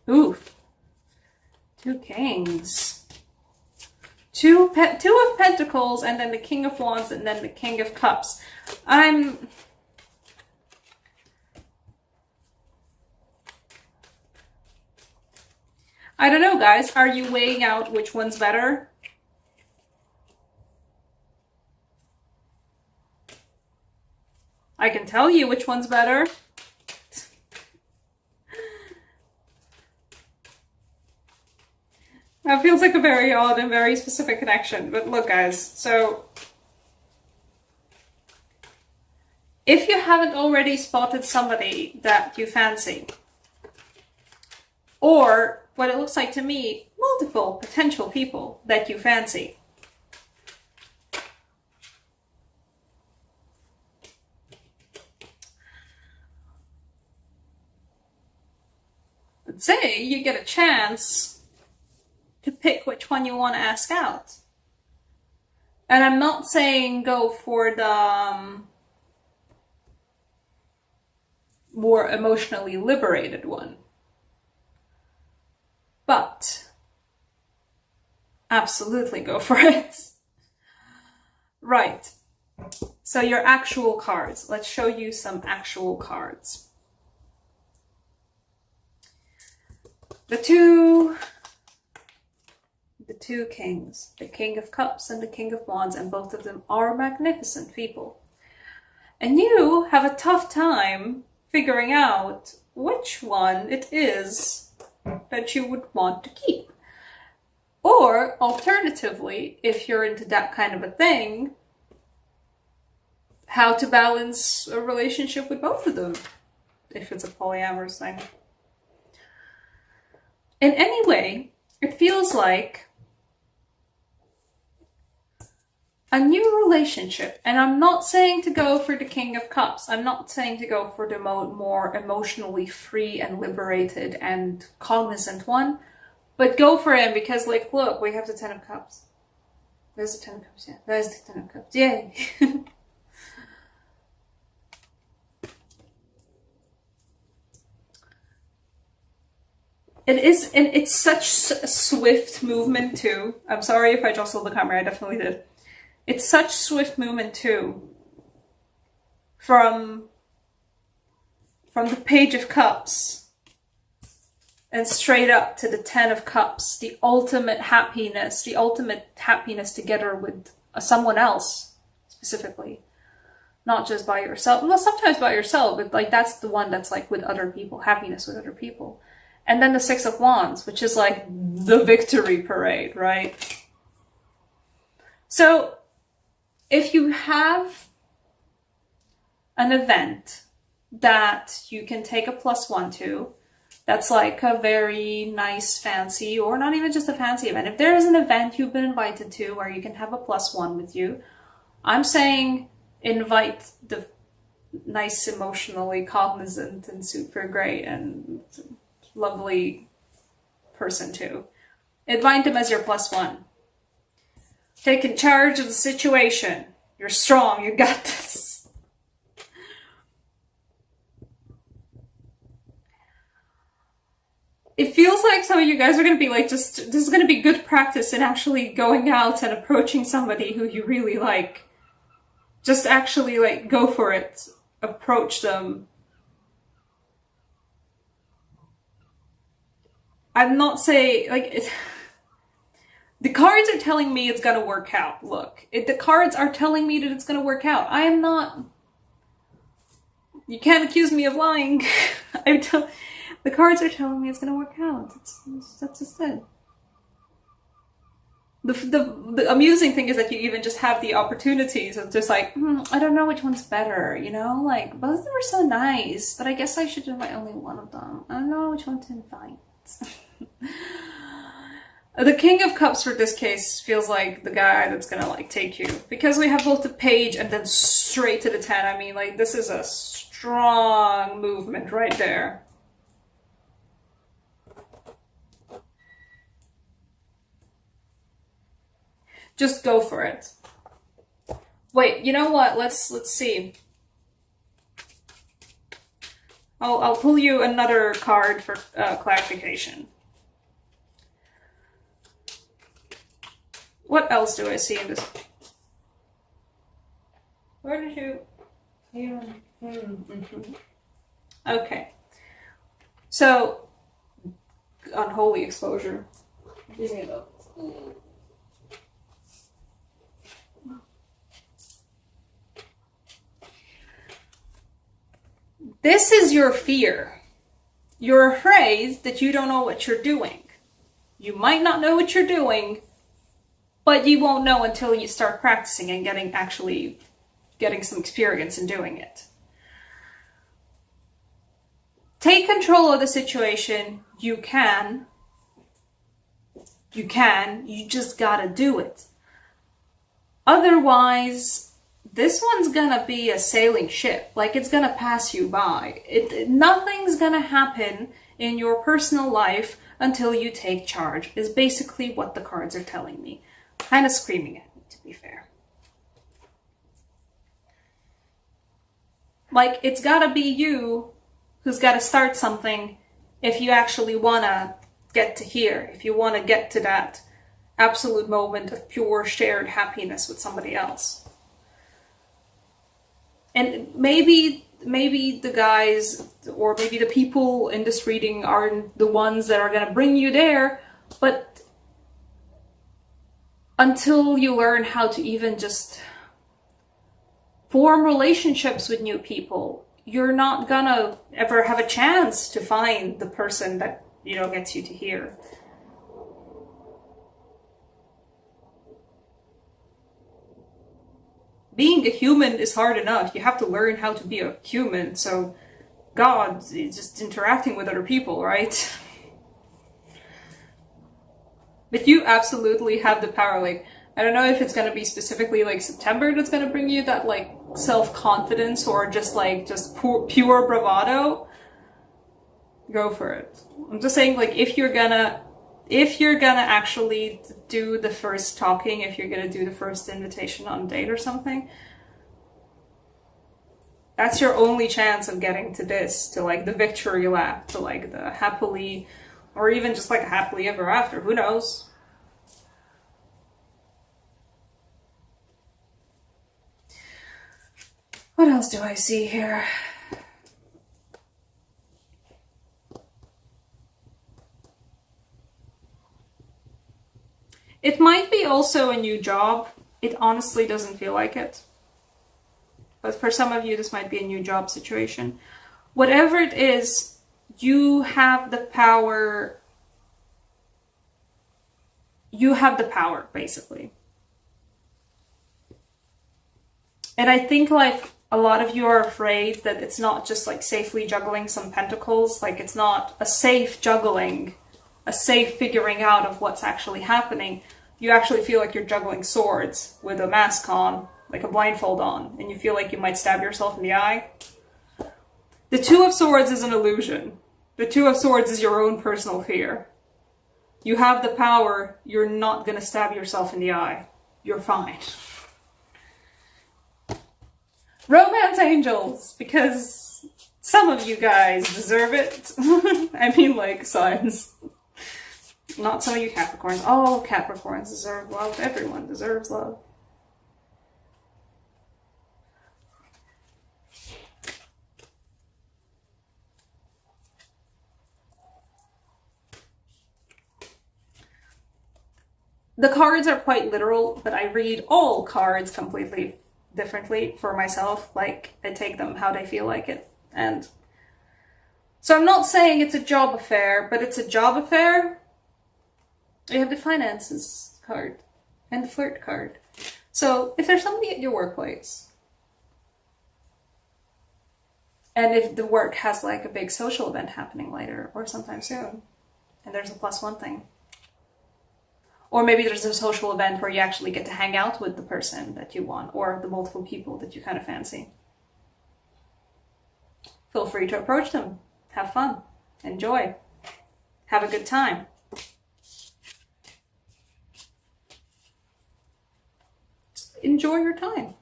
Ooh, two kings. Two of Pentacles, and then the King of Wands, and then the King of Cups. I don't know, guys. Are you weighing out which one's better? I can tell you which one's better. That feels like a very odd and very specific connection. But look, guys, so if you haven't already spotted somebody that you fancy, or what it looks like to me, multiple potential people that you fancy, let's say you get a chance to pick which one you want to ask out. And I'm not saying go for the more emotionally liberated one. But absolutely go for it. Right. So your actual cards. Let's show you some actual cards. The two kings, the King of Cups and the King of Wands, and both of them are magnificent people. And you have a tough time figuring out which one it is that you would want to keep. Or alternatively, if you're into that kind of a thing, how to balance a relationship with both of them, if it's a polyamorous thing. In any way, it feels like a new relationship. And I'm not saying to go for the King of Cups. I'm not saying to go for the more emotionally free and liberated and cognizant one. But go for him because, like, look, we have the Ten of Cups. There's the Ten of Cups, yeah. There's the Ten of Cups. Yay! It is, and it's such a swift movement too. I'm sorry if I jostled the camera, I definitely did. It's such swift movement too. From the Page of Cups and straight up to the Ten of Cups, the ultimate happiness together with someone else, specifically. Not just by yourself. Well, sometimes by yourself, but like that's the one that's like with other people, happiness with other people. And then the Six of Wands, which is like the victory parade, right? So if you have an event that you can take a +1 to, that's like a very nice fancy, or not even just a fancy event. If there is an event you've been invited to where you can have a +1 with you, I'm saying invite the nice, emotionally cognizant and super great and lovely person too. Invite them as your +1. Taking charge of the situation. You're strong, you got this. It feels like some of you guys are going to be like, this is going to be good practice in actually going out and approaching somebody who you really like. Just actually like go for it. Approach them. I'm not saying, like, the cards are telling me it's gonna work out. Look, the cards are telling me that it's gonna work out. I am not, you can't accuse me of lying. The cards are telling me it's gonna work out. That's just it. The amusing thing is that you even just have the opportunities of just like, I don't know which one's better, you know? Like, both of them are so nice, but I guess I should invite only one of them. I don't know which one to invite. The King of Cups for this case feels like the guy that's gonna like take you, because we have both the Page and then straight to the 10. I mean, like, this is a strong movement right there. Just go for it. Wait, you know what? Let's see. I'll pull you another card for clarification. What else do I see in this? Where did you... Okay. So, unholy exposure. Give me a This is your fear. You're afraid that you don't know what you're doing. You might not know what you're doing, but you won't know until you start practicing and getting some experience in doing it. Take control of the situation. You can. You just gotta do it. Otherwise, this one's gonna be a sailing ship. Like, it's gonna pass you by. Nothing's gonna happen in your personal life until you take charge, is basically what the cards are telling me. Kind of screaming at me, to be fair. Like, it's gotta be you who's gotta start something if you actually wanna get to here, if you wanna get to that absolute moment of pure shared happiness with somebody else. And maybe the guys, or maybe the people in this reading are the ones that are gonna bring you there, but until you learn how to even just form relationships with new people, you're not gonna ever have a chance to find the person that, gets you to here. Being a human is hard enough. You have to learn how to be a human, so God is just interacting with other people, right? But you absolutely have the power. Like, I don't know if it's gonna be specifically like September that's gonna bring you that like self-confidence, or just pure bravado. Go for it. I'm just saying, like, if you're gonna actually do the first talking, if you're gonna do the first invitation on a date or something, that's your only chance of getting to this, to like the victory lap, to like the happily, or even just like a happily ever after, who knows? What else do I see here? It might be also a new job. It honestly doesn't feel like it. But for some of you, this might be a new job situation. Whatever it is, you have the power. You have the power, basically. And I think like a lot of you are afraid that it's not just like safely juggling some pentacles. Like, it's not a safe juggling, a safe figuring out of what's actually happening. You actually feel like you're juggling swords with a mask on, like a blindfold on, and you feel like you might stab yourself in the eye. The Two of Swords is an illusion. The Two of Swords is your own personal fear. You have the power. You're not going to stab yourself in the eye. You're fine. Romance angels, because some of you guys deserve it. I mean, like, signs. Not some of you Capricorns. All Capricorns deserve love. Everyone deserves love. The cards are quite literal, but I read all cards completely differently for myself. Like, I take them how they feel like it. And so I'm not saying it's a job affair, but it's a job affair. You have the finances card and the flirt card. So if there's somebody at your workplace, and if the work has like a big social event happening later or sometime soon, and there's a +1 thing. Or maybe there's a social event where you actually get to hang out with the person that you want, or the multiple people that you kind of fancy. Feel free to approach them. Have fun. Enjoy. Have a good time. Enjoy your time.